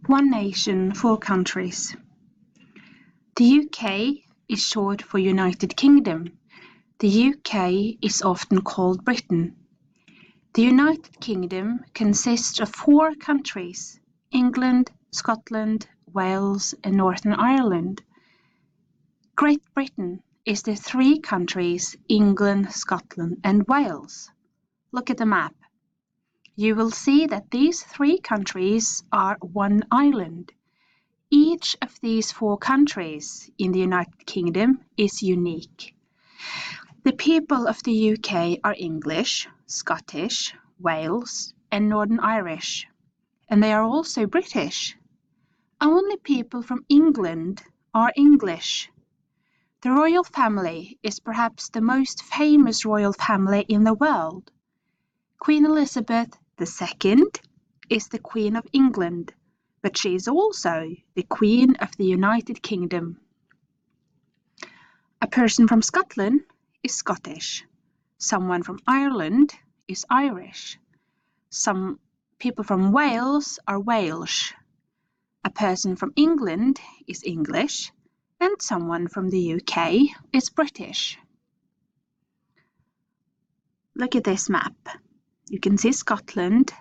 One nation, four countries. The UK is short for United Kingdom. The UK is often called Britain. The United Kingdom consists of four countries: England, Scotland, Wales, and Northern Ireland. Great Britain is the three countries England, Scotland, and Wales. Look at the map. You will see that these three countries are one island. Each of these four countries in the United Kingdom is unique. The people of the UK are English, Scottish, Wales, and Northern Irish, and they are also British. Only people from England are English. The royal family is perhaps the most famous royal family in the world. Queen Elizabeth II is the Queen of England, but she is also the Queen of the United Kingdom. A person from Scotland is Scottish. Someone from Ireland is Irish. Some people from Wales are Welsh. A person from England is English, and someone from the UK is British. Look at this map. You can see Scotland,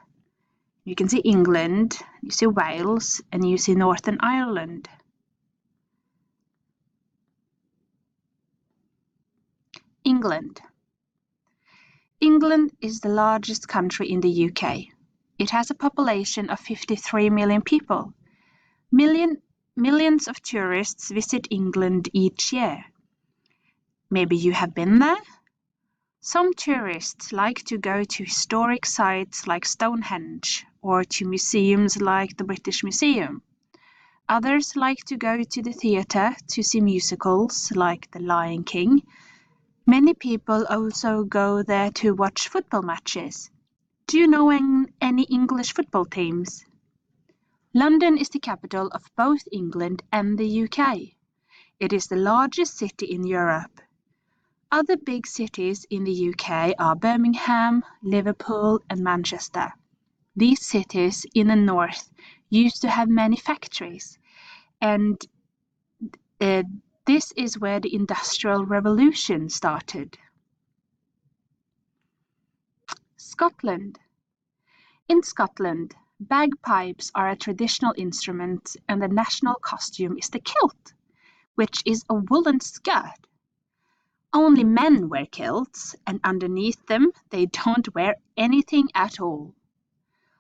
you can see England, you see Wales, and you see Northern Ireland. England. England is the largest country in the UK. It has a population of 53 million people. Millions of tourists visit England each year. Maybe you have been there? Some tourists like to go to historic sites like Stonehenge or to museums like the British Museum. Others like to go to the theatre to see musicals like The Lion King. Many people also go there to watch football matches. Do you know any English football teams? London is the capital of both England and the UK. It is the largest city in Europe. Other big cities in the UK are Birmingham, Liverpool, and Manchester. These cities in the north used to have many factories, and this is where the Industrial Revolution started. Scotland. In Scotland, bagpipes are a traditional instrument, and the national costume is the kilt, which is a woolen skirt. Only men wear kilts, and underneath them they don't wear anything at all.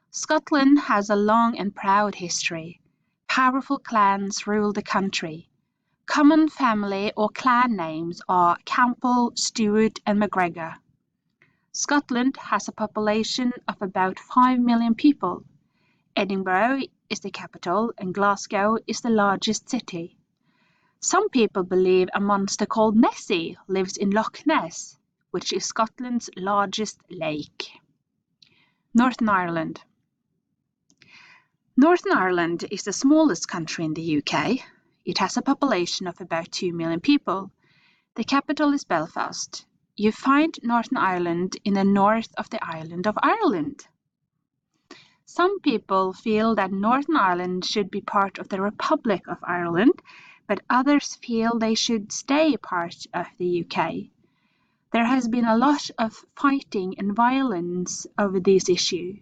Scotland has a long and proud history. Powerful clans rule the country. Common family or clan names are Campbell, Stewart, and MacGregor. Scotland has a population of about 5 million people. Edinburgh is the capital, and Glasgow is the largest city. Some people believe a monster called Nessie lives in Loch Ness, which is Scotland's largest lake. Northern Ireland. Northern Ireland is the smallest country in the UK. It has a population of about 2 million people. The capital is Belfast. You find Northern Ireland in the north of the island of Ireland. Some people feel that Northern Ireland should be part of the Republic of Ireland, but others feel they should stay part of the UK. There has been a lot of fighting and violence over this issue.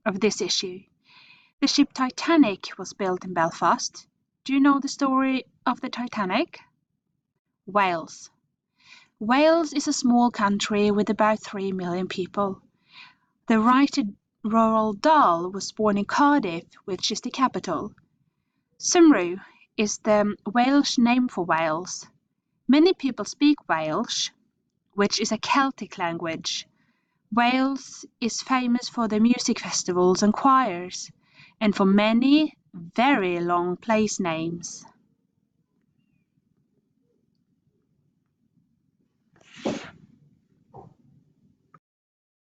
The ship Titanic was built in Belfast. Do you know the story of the Titanic? Wales. Wales is a small country with about 3 million people. The writer Roald Dahl was born in Cardiff, which is the capital. Cymru is the Welsh name for Wales. Many people speak Welsh, which is a Celtic language. Wales is famous for their music festivals and choirs, and for many very long place names.